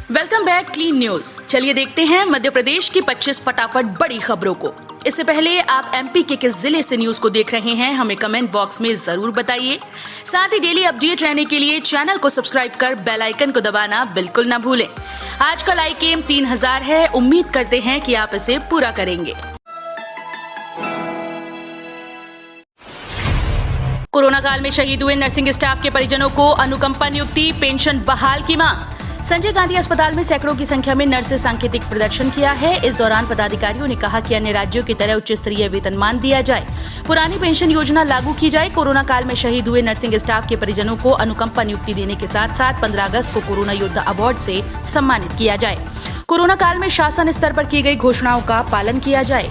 Welcome back clean news. चलिए देखते हैं मध्य प्रदेश की 25 फटाफट बड़ी खबरों को। इससे पहले आप एमपी के किस जिले से न्यूज को देख रहे हैं हमें कमेंट बॉक्स में जरूर बताइए। साथ ही डेली अपडेट रहने के लिए चैनल को सब्सक्राइब कर बेल आइकन को दबाना बिल्कुल न भूलें। आज का लाइक एम 3000 है, उम्मीद करते हैं कि आप इसे पूरा करेंगे। कोरोना काल में शहीद हुए नर्सिंग स्टाफ के परिजनों को अनुकंपा नियुक्ति, पेंशन बहाल की मांग। संजय गांधी अस्पताल में सैकड़ों की संख्या में नर्स ने सांकेतिक प्रदर्शन किया है। इस दौरान पदाधिकारियों ने कहा कि अन्य राज्यों की तरह उच्च स्तरीय वेतनमान दिया जाए, पुरानी पेंशन योजना लागू की जाए। कोरोना काल में शहीद हुए नर्सिंग स्टाफ के परिजनों को अनुकंपा नियुक्ति देने के साथ साथ 15 अगस्त को कोरोना योद्धा अवार्ड से सम्मानित किया जाए। कोरोना काल में शासन स्तर पर की गई घोषणाओं का पालन किया जाए।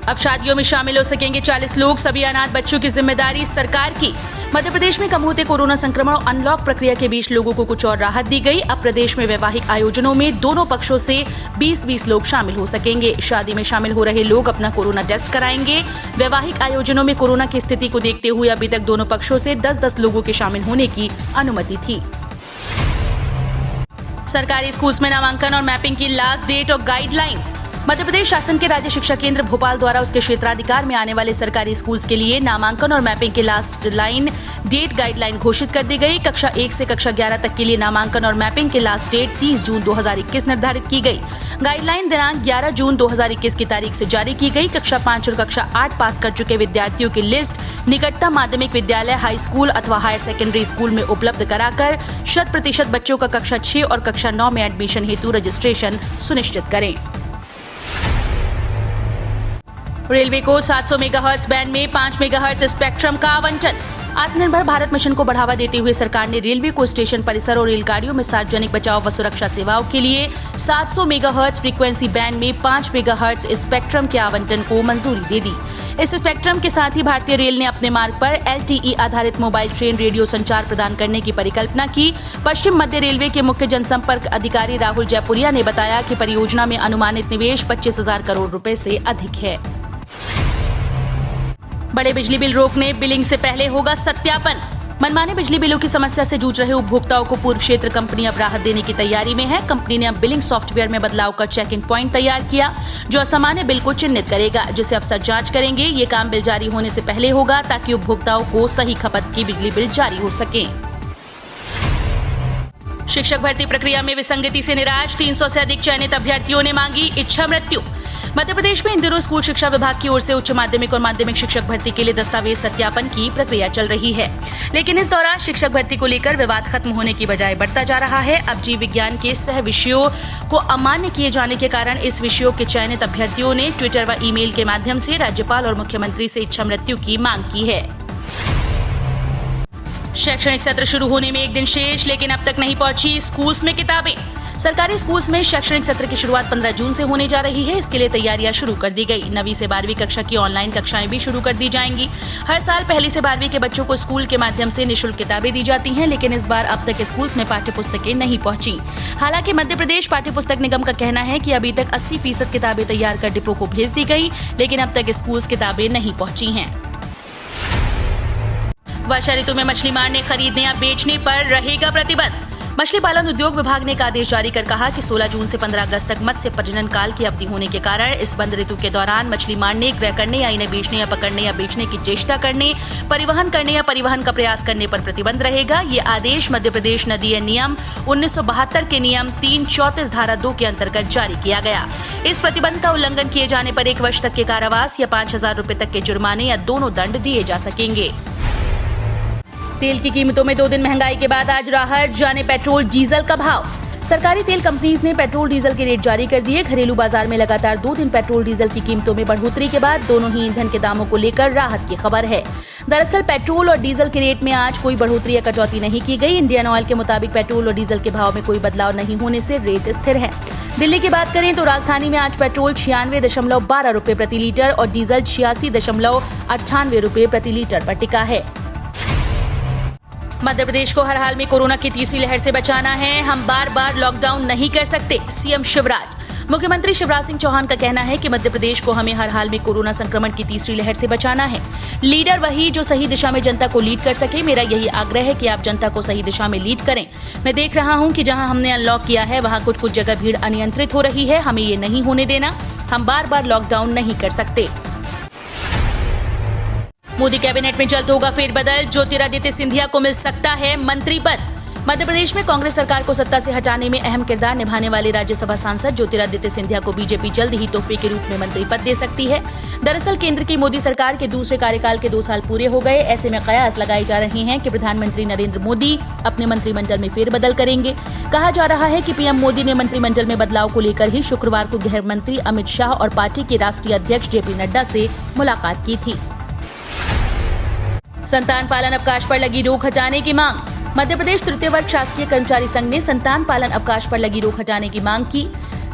अब शादियों में शामिल हो सकेंगे 40 लोग, सभी अनाथ बच्चों की जिम्मेदारी सरकार की। मध्य प्रदेश में कम होते कोरोना संक्रमण और अनलॉक प्रक्रिया के बीच लोगों को कुछ और राहत दी गई। अब प्रदेश में वैवाहिक आयोजनों में दोनों पक्षों से 20-20 लोग शामिल हो सकेंगे। शादी में शामिल हो रहे लोग अपना कोरोना टेस्ट कराएंगे। वैवाहिक आयोजनों में कोरोना की स्थिति को देखते हुए अभी तक दोनों पक्षों से 10-10 लोगों के शामिल होने की अनुमति थी। सरकारी स्कूल्स में नामांकन और मैपिंग की लास्ट डेट और गाइडलाइन। मध्य प्रदेश शासन के राज्य शिक्षा केंद्र भोपाल द्वारा उसके क्षेत्राधिकार में आने वाले सरकारी स्कूल्स के लिए नामांकन और मैपिंग की लास्ट डेट गाइडलाइन घोषित कर दी गई। कक्षा 1 से कक्षा 11 तक के लिए नामांकन और मैपिंग की लास्ट डेट 30 जून 2021 निर्धारित की गई। गाइडलाइन दिनांक 11 जून 2021 की तारीख से जारी की गई। कक्षा 5 और कक्षा 8 पास कर चुके विद्यार्थियों की लिस्ट निकटतम माध्यमिक विद्यालय, हाई स्कूल अथवा हायर सेकेंडरी स्कूल में उपलब्ध कराकर 100% बच्चों का कक्षा 6 और कक्षा 9 में एडमिशन हेतु रजिस्ट्रेशन सुनिश्चित करें। रेलवे को 700 मेगाहर्ट्ज बैंड में 5 मेगाहर्ट्ज स्पेक्ट्रम का आवंटन। आत्मनिर्भर भारत मिशन को बढ़ावा देते हुए सरकार ने रेलवे को स्टेशन परिसर और रेलगाड़ियों में सार्वजनिक बचाव व सुरक्षा सेवाओं के लिए 700 मेगाहर्ट्ज फ्रीक्वेंसी बैंड में 5 मेगाहर्ट्ज स्पेक्ट्रम के आवंटन को मंजूरी दे दी। इस स्पेक्ट्रम के साथ ही भारतीय रेल ने अपने मार्ग पर LTE आधारित मोबाइल ट्रेन रेडियो संचार प्रदान करने की परिकल्पना की। पश्चिम मध्य रेलवे के मुख्य जनसंपर्क अधिकारी राहुल जयपुरिया ने बताया कि परियोजना में अनुमानित निवेश 25,000 करोड़ रुपए से अधिक है। बड़े बिजली बिल रोकने, बिलिंग से पहले होगा सत्यापन। मनमाने बिजली बिलों की समस्या से जूझ रहे उपभोक्ताओं को पूर्व क्षेत्र कंपनी अब राहत देने की तैयारी में है। कंपनी ने अब बिलिंग सॉफ्टवेयर में बदलाव कर चेक इन पॉइंट तैयार किया, जो असामान्य बिल को चिन्हित करेगा, जिसे अफसर जांच करेंगे। ये काम बिल जारी होने से पहले होगा ताकि उपभोक्ताओं को सही खपत की बिजली बिल जारी हो सके। शिक्षक भर्ती प्रक्रिया में विसंगति से निराश, 300 से अधिक चयनित अभ्यर्थियों ने मांगी इच्छा मृत्यु। मध्य प्रदेश में इन दिनों स्कूल शिक्षा विभाग की ओर से उच्च माध्यमिक और माध्यमिक शिक्षक भर्ती के लिए दस्तावेज सत्यापन की प्रक्रिया चल रही है, लेकिन इस दौरान शिक्षक भर्ती को लेकर विवाद खत्म होने की बजाय बढ़ता जा रहा है। अब जीव विज्ञान के सह विषयों को अमान्य किए जाने के कारण इस विषयों के चयनित अभ्यर्थियों ने ट्विटर व ईमेल के माध्यम से राज्यपाल और मुख्यमंत्री से इच्छा मृत्यु की मांग की है। शैक्षणिक सत्र शुरू होने में एक दिन शेष, लेकिन अब तक नहीं पहुंची स्कूल्स में किताबें। सरकारी स्कूल्स में शैक्षणिक सत्र की शुरुआत 15 जून से होने जा रही है। इसके लिए तैयारियां शुरू कर दी गई। 9वीं से 12वीं कक्षा की ऑनलाइन कक्षाएं भी शुरू कर दी जाएंगी। हर साल 1ली से 12वीं के बच्चों को स्कूल के माध्यम से निःशुल्क किताबें दी जाती हैं, लेकिन इस बार अब तक स्कूल्स में पाठ्यपुस्तकें नहीं पहुंची। हालांकि मध्य प्रदेश पाठ्यपुस्तक निगम का कहना है कि अभी तक 80% किताबें तैयार कर डिपो को भेज दी गई, लेकिन अब तक स्कूल्स किताबें नहीं पहुंची हैं। वर्षा ऋतु में मछली मारने, खरीदने या बेचने पर रहेगा प्रतिबंध। मछली पालन उद्योग विभाग ने एक आदेश जारी कर कहा कि 16 जून से 15 अगस्त तक मत्स्य प्रजनन काल की अवधि होने के कारण इस बंद ऋतु के दौरान मछली मारने, क्रय करने या इन्हें बेचने या पकड़ने या बेचने की चेष्टा करने, परिवहन करने या परिवहन का प्रयास करने पर प्रतिबंध रहेगा। ये आदेश मध्य प्रदेश नदीय नियम 1972 के नियम 334 धारा 2 के अंतर्गत जारी किया गया। इस प्रतिबंध का उल्लंघन किए जाने पर 1 वर्ष तक के कारावास या 5,000 रुपए तक के जुर्माने या दोनों दंड दिए जा सकेंगे। तेल की कीमतों में 2 दिन महंगाई के बाद आज राहत, जाने पेट्रोल डीजल का भाव। सरकारी तेल कंपनीज ने पेट्रोल डीजल के रेट जारी कर दिए। घरेलू बाजार में लगातार 2 दिन पेट्रोल डीजल की कीमतों में बढ़ोतरी के बाद दोनों ही ईंधन के दामों को लेकर राहत की खबर है। दरअसल पेट्रोल और डीजल के रेट में आज कोई बढ़ोतरी या कटौती नहीं की गई। इंडियन ऑयल के मुताबिक पेट्रोल और डीजल के भाव में कोई बदलाव नहीं होने से रेट स्थिर है। दिल्ली की बात करें तो राजधानी में आज पेट्रोल 96.12 रुपए प्रति लीटर और डीजल 86.98 रुपए प्रति लीटर पर टिका है। मध्य प्रदेश को हर हाल में कोरोना की तीसरी लहर से बचाना है। हम बार बार लॉकडाउन नहीं कर सकते, सीएम शिवराज। मुख्यमंत्री शिवराज सिंह चौहान का कहना है कि मध्य प्रदेश को हमें हर हाल में कोरोना संक्रमण की तीसरी लहर से बचाना है। लीडर वही जो सही दिशा में जनता को लीड कर सके। मेरा यही आग्रह है कि आप जनता को सही दिशा में लीड करें। मैं देख रहा हूं कि जहां हमने अनलॉक किया है वहां कुछ जगह भीड़ अनियंत्रित हो रही है। हमें ये नहीं होने देना। हम बार-बार लॉकडाउन नहीं कर सकते। मोदी कैबिनेट में जल्द होगा फेरबदल। ज्योतिरादित्य सिंधिया को मिल सकता है मंत्री पद। मध्य प्रदेश में कांग्रेस सरकार को सत्ता से हटाने में अहम किरदार निभाने वाले राज्यसभा सांसद ज्योतिरादित्य सिंधिया को बीजेपी जल्द ही तोहफे के रूप में मंत्री पद दे सकती है। दरअसल केंद्र की मोदी सरकार के दूसरे कार्यकाल के 2 साल पूरे हो गए। ऐसे में कयास लगाए जा रहे हैं कि प्रधानमंत्री नरेंद्र मोदी अपने मंत्रिमंडल में फेरबदल करेंगे। कहा जा रहा है कि पीएम मोदी ने मंत्रिमंडल में बदलाव को लेकर ही शुक्रवार को गृह मंत्री अमित शाह और पार्टी के राष्ट्रीय अध्यक्ष जेपी नड्डा से मुलाकात की थी। संतान पालन अवकाश पर लगी रोक हटाने की मांग। मध्य प्रदेश तृतीय वर्ग शासकीय कर्मचारी संघ ने संतान पालन अवकाश पर लगी रोक हटाने की मांग की।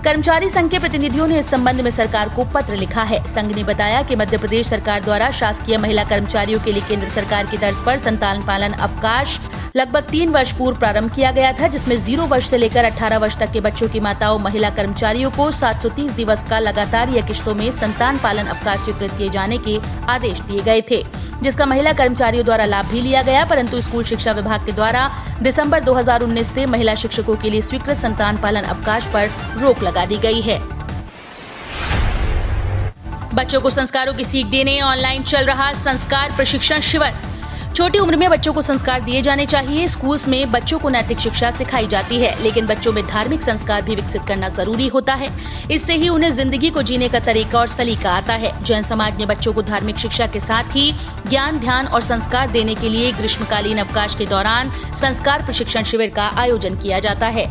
कर्मचारी संघ के प्रतिनिधियों ने इस संबंध में सरकार को पत्र लिखा है। संघ ने बताया कि मध्य प्रदेश सरकार द्वारा शासकीय महिला कर्मचारियों के लिए केंद्र सरकार की तर्ज पर संतान पालन अवकाश लगभग 3 वर्ष पूर्व प्रारंभ किया गया था, जिसमें 0 वर्ष से लेकर 18 वर्ष तक के बच्चों की माताओं महिला कर्मचारियों को 730 दिवस का लगातार या किश्तों में संतान पालन अवकाश स्वीकृत किए जाने के आदेश दिए गए थे, जिसका महिला कर्मचारियों द्वारा लाभ भी लिया गया। परंतु स्कूल शिक्षा विभाग के द्वारा दिसंबर 2019 से महिला शिक्षकों के लिए स्वीकृत संतान पालन अवकाश पर रोक लगा दी गई है। बच्चों को संस्कारों की सीख देने ऑनलाइन चल रहा संस्कार प्रशिक्षण शिविर। छोटी उम्र में बच्चों को संस्कार दिए जाने चाहिए। स्कूल्स में बच्चों को नैतिक शिक्षा सिखाई जाती है, लेकिन बच्चों में धार्मिक संस्कार भी विकसित करना जरूरी होता है। इससे ही उन्हें जिंदगी को जीने का तरीका और सलीका आता है। जैन समाज में बच्चों को धार्मिक शिक्षा के साथ ही ज्ञान, ध्यान और संस्कार देने के लिए ग्रीष्मकालीन अवकाश के दौरान संस्कार प्रशिक्षण शिविर का आयोजन किया जाता है।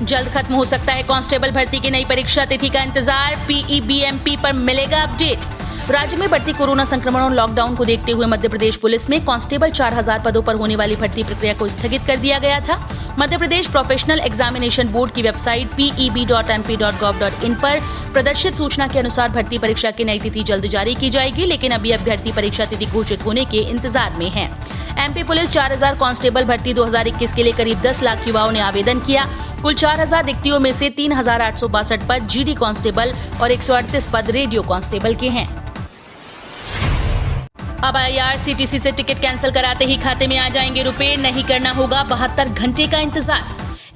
जल्द खत्म हो सकता है कांस्टेबल भर्ती की नई परीक्षा तिथि का इंतजार। पीईबीएमपी पर मिलेगा अपडेट। राज्य में बढ़ती कोरोना संक्रमण और लॉकडाउन को देखते हुए मध्य प्रदेश पुलिस में कांस्टेबल 4000 पदों पर होने वाली भर्ती प्रक्रिया को स्थगित कर दिया गया था। Madhya Pradesh professional examination board की वेबसाइट peb.mp.gov.in पर प्रदर्शित सूचना के अनुसार भर्ती परीक्षा की नई तिथि जल्द जारी की जाएगी, लेकिन अभी अभ्यर्थी परीक्षा तिथि घोषित होने के इंतजार में हैं। एमपी पुलिस 4000 कांस्टेबल भर्ती 2021 के लिए करीब 10 लाख युवाओं ने आवेदन किया। कुल 4000 रिक्तियों में से 3862 पद जीडी कांस्टेबल और 138 पद रेडियो कांस्टेबल के हैं। अब आईआरसीटीसी से टिकट कैंसिल कराते ही खाते में आ जाएंगे रुपए। नहीं करना होगा 72 घंटे का इंतजार।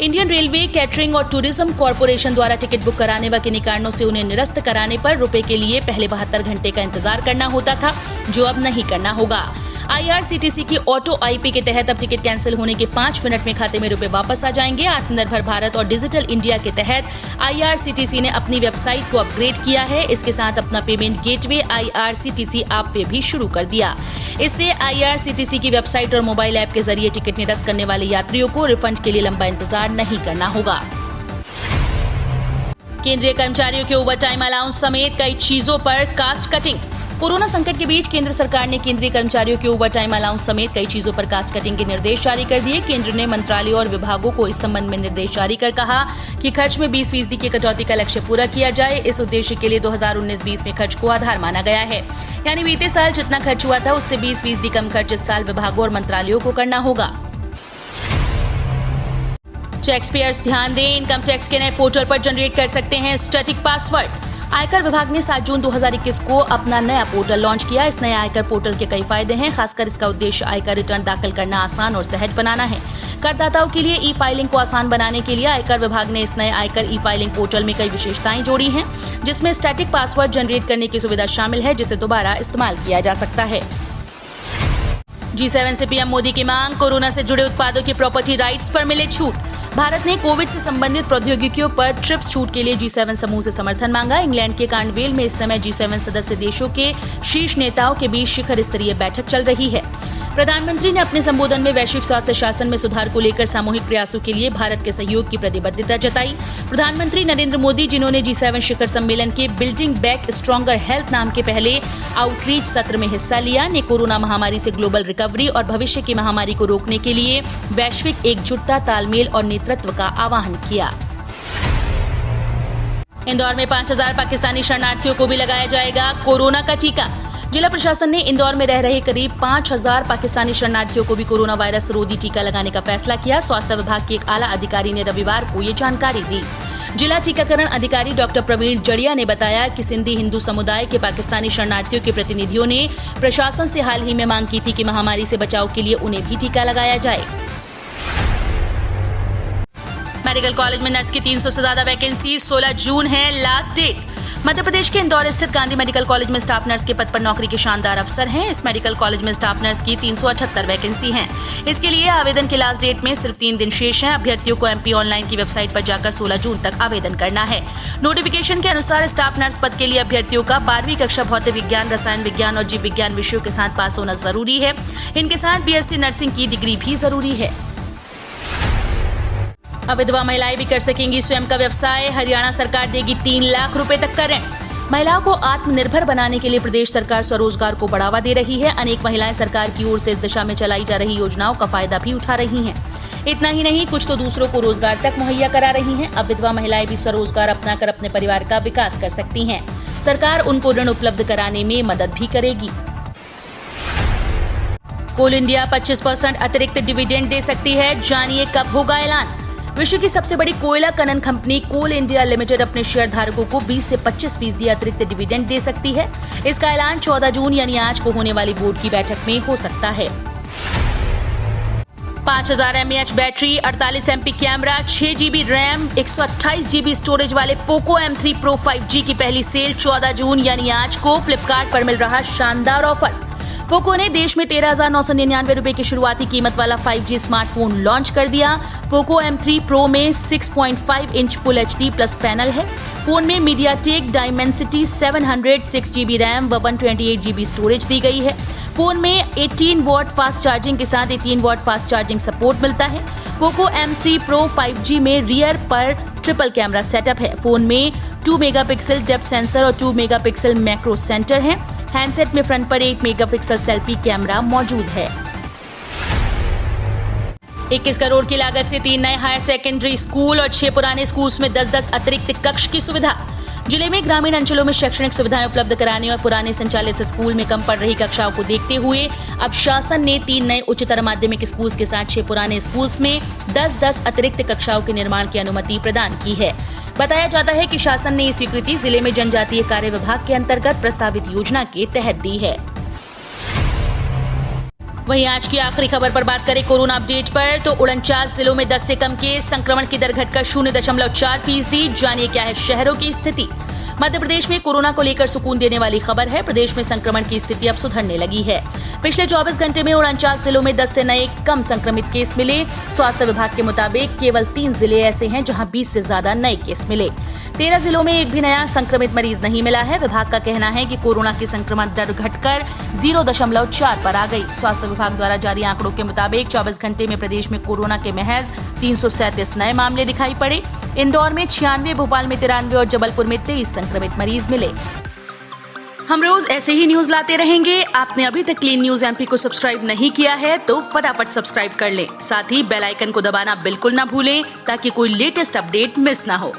इंडियन रेलवे कैटरिंग और टूरिज्म कॉर्पोरेशन द्वारा टिकट बुक कराने व किन्हीं कारणों से उन्हें निरस्त कराने पर रुपए के लिए पहले 72 घंटे का इंतजार करना होता था, जो अब नहीं करना होगा। आईआरसीटीसी की ऑटो आईपी के तहत अब टिकट कैंसिल होने के 5 मिनट में खाते में रुपए वापस आ जाएंगे। आत्मनिर्भर भारत और डिजिटल इंडिया के तहत आईआरसीटीसी ने अपनी वेबसाइट को अपग्रेड किया है। इसके साथ अपना पेमेंट गेटवे आईआरसीटीसी ऐप पे भी शुरू कर दिया। इससे आईआरसीटीसी की वेबसाइट और मोबाइल ऐप के जरिए टिकट निरस्त करने वाले यात्रियों को रिफंड के लिए लंबा इंतजार नहीं करना होगा। केंद्रीय कर्मचारियों के ओवरटाइम अलाउंस समेत कई चीजों पर कास्ट कटिंग। कोरोना संकट के बीच केंद्र सरकार ने केंद्रीय कर्मचारियों के ओवरटाइम अलाउंस समेत कई चीजों पर कास्ट कटिंग के निर्देश जारी कर दिए। केंद्र ने मंत्रालयों और विभागों को इस संबंध में निर्देश जारी कर कहा कि खर्च में 20% की कटौती का लक्ष्य पूरा किया जाए। इस उद्देश्य के लिए 2019-20 में खर्च को आधार माना गया है, यानी बीते साल जितना खर्च हुआ था उससे 20% कम खर्च इस साल विभागों और मंत्रालयों को करना होगा। टैक्स पेयर्स ध्यान दें, इनकम टैक्स के नए पोर्टल पर जनरेट कर सकते हैं स्टैटिक पासवर्ड। आयकर विभाग ने 7 जून 2021 को अपना नया पोर्टल लॉन्च किया। इस नए आयकर पोर्टल के कई फायदे हैं। खासकर इसका उद्देश्य आयकर रिटर्न दाखिल करना आसान और सहज बनाना है। करदाताओं के लिए ई फाइलिंग को आसान बनाने के लिए आयकर विभाग ने इस नए आयकर ई फाइलिंग पोर्टल में कई विशेषताएं जोड़ी हैं, जिसमें स्टैटिक पासवर्ड जनरेट करने की सुविधा शामिल है, जिसे दोबारा इस्तेमाल किया जा सकता है। G7 से पीएम मोदी की मांग। कोरोना से जुड़े उत्पादों की प्रॉपर्टी राइट्स पर मिले छूट। भारत ने कोविड से संबंधित प्रौद्योगिकियों पर ट्रिप्स छूट के लिए G7 समूह से समर्थन मांगा। इंग्लैंड के कार्नवेल में इस समय G7 सदस्य देशों के शीर्ष नेताओं के बीच शिखर स्तरीय बैठक चल रही है। प्रधानमंत्री ने अपने संबोधन में वैश्विक स्वास्थ्य शासन में सुधार को लेकर सामूहिक प्रयासों के लिए भारत के सहयोग की प्रतिबद्धता जताई। प्रधानमंत्री नरेंद्र मोदी, जिन्होंने G7 शिखर सम्मेलन के बिल्डिंग बैक स्ट्रॉन्गर हेल्थ नाम के पहले आउटरीच सत्र में हिस्सा लिया, ने कोरोना महामारी से ग्लोबल रिकवरी और भविष्य की महामारी को रोकने के लिए वैश्विक एकजुटता, तालमेल और नेतृत्व का आह्वान किया। इंदौर में 5000 पाकिस्तानी शरणार्थियों को भी लगाया जाएगा कोरोना का टीका। जिला प्रशासन ने इंदौर में रह रहे करीब 5000 पाकिस्तानी शरणार्थियों को भी कोरोना वायरस रोधी टीका लगाने का फैसला किया। स्वास्थ्य विभाग के एक आला अधिकारी ने रविवार को ये जानकारी दी। जिला टीकाकरण अधिकारी डॉक्टर प्रवीण जड़िया ने बताया कि सिंधी हिंदू समुदाय के पाकिस्तानी शरणार्थियों के प्रतिनिधियों ने प्रशासन से हाल ही में मांग की थी कि महामारी से बचाव के लिए उन्हें भी टीका लगाया जाए। मेडिकल कॉलेज में नर्स की 300 से ज्यादा वैकेंसी, 16 जून है लास्ट डेट। मध्य प्रदेश के इंदौर स्थित गांधी मेडिकल कॉलेज में स्टाफ नर्स के पद पर नौकरी के शानदार अवसर हैं। इस मेडिकल कॉलेज में स्टाफ नर्स की 378 वैकेंसी हैं। इसके लिए आवेदन की लास्ट डेट में सिर्फ 3 दिन शेष हैं। अभ्यर्थियों को एमपी ऑनलाइन की वेबसाइट पर जाकर 16 जून तक आवेदन करना है। नोटिफिकेशन के अनुसार स्टाफ नर्स पद के लिए अभ्यर्थियों का 12वीं कक्षा भौतिक विज्ञान, रसायन विज्ञान और जीव विज्ञान विषयों के साथ पास होना जरूरी है। इनके साथ बीएससी नर्सिंग की डिग्री भी जरूरी है। अब विधवा महिलाएं भी कर सकेंगी स्वयं का व्यवसाय। हरियाणा सरकार देगी 3 लाख रुपए तक का ऋण। महिलाओं को आत्मनिर्भर बनाने के लिए प्रदेश सरकार स्वरोजगार को बढ़ावा दे रही है। अनेक महिलाएं सरकार की ओर से इस दिशा में चलाई जा रही योजनाओं का फायदा भी उठा रही हैं। इतना ही नहीं, कुछ तो दूसरों को रोजगार तक मुहैया करा रही हैं। अब विधवा महिलाएं भी स्वरोजगार अपनाकर अपने परिवार का विकास कर सकती हैं। सरकार उनको ऋण उपलब्ध कराने में मदद भी करेगी। कोल इंडिया 25% अतिरिक्त डिविडेंड दे सकती है, जानिए कब होगा ऐलान। विश्व की सबसे बड़ी कोयला खनन कंपनी कोल इंडिया लिमिटेड अपने शेयर धारकों को 20 से 25% अतिरिक्त डिविडेंड दे सकती है। इसका ऐलान 14 जून यानी आज को होने वाली बोर्ड की बैठक में हो सकता है। 5000 mAh battery, 48 MP camera, 6 GB RAM, 128 GB storage वाले पोको M3 Pro 5G की पहली सेल 14 जून यानी आज को फ्लिपकार्ट पर मिल रहा शानदार ऑफर। पोको ने देश में 13,999 रुपए की शुरुआती कीमत वाला 5G स्मार्टफोन लॉन्च कर दिया। पोको M3 Pro में 6.5 inch full HD plus panel है। फोन में मीडियाटेक डायमेंसिटी 700 6 GB रैम व 128 GB स्टोरेज दी गई है। फोन में 18 वॉट फास्ट चार्जिंग के साथ 18 वॉट फास्ट चार्जिंग सपोर्ट मिलता है। पोको M3 Pro 5G में रियर पर ट्रिपल कैमरा सेटअप है। फोन में 2 मेगापिक्सल डेप्थ सेंसर और 2 मेगापिक्सल मैक्रो सेंटर है। हैंडसेट में फ्रंट पर 8 मेगापिक्सल सेल्फी कैमरा मौजूद है। 21 करोड़ की लागत से 3 नए हायर सेकेंडरी स्कूल और 6 पुराने स्कूल्स में 10-10 अतिरिक्त कक्ष की सुविधा। जिले में ग्रामीण अंचलों में शैक्षणिक सुविधाएं उपलब्ध कराने और पुराने संचालित स्कूल में कम पड़ रही कक्षाओं को देखते हुए अब शासन ने 3 नए उच्चतर माध्यमिक स्कूल्स के साथ 6 पुराने स्कूल्स में 10-10 अतिरिक्त कक्षाओं के निर्माण की अनुमति प्रदान की है। बताया जाता है कि शासन ने ये स्वीकृति जिले में जनजातीय कार्य विभाग के अंतर्गत प्रस्तावित योजना के तहत दी है। वहीं आज की आखिरी खबर पर बात करें कोरोना अपडेट पर, तो 49 जिलों में 10 से कम केस, संक्रमण की दर घटकर 0.4%। जानिए क्या है शहरों की स्थिति। मध्य प्रदेश में कोरोना को लेकर सुकून देने वाली खबर है। प्रदेश में संक्रमण की स्थिति अब सुधरने लगी है। पिछले 24 घंटे में 49 जिलों में 10 से नए कम संक्रमित केस मिले। स्वास्थ्य विभाग के मुताबिक केवल 3 जिले ऐसे हैं जहां 20 से ज्यादा नए केस मिले। 13 जिलों में एक भी नया संक्रमित मरीज नहीं मिला है। विभाग का कहना है कि कोरोना की संक्रमण दर घटकर 0.4 पर आ गई। स्वास्थ्य विभाग द्वारा जारी आंकड़ों के मुताबिक 24 घंटे में प्रदेश में कोरोना के महज 337 नए मामले दिखाई पड़े। इंदौर में 96, भोपाल में 93 और जबलपुर में 23 संक्रमित मरीज मिले। हम रोज ऐसे ही न्यूज लाते रहेंगे। आपने अभी तक क्लीन न्यूज एमपी को सब्सक्राइब नहीं किया है तो फटाफट सब्सक्राइब कर लें। साथ ही बेल आइकन को दबाना बिल्कुल ना भूलें ताकि कोई लेटेस्ट अपडेट मिस ना हो।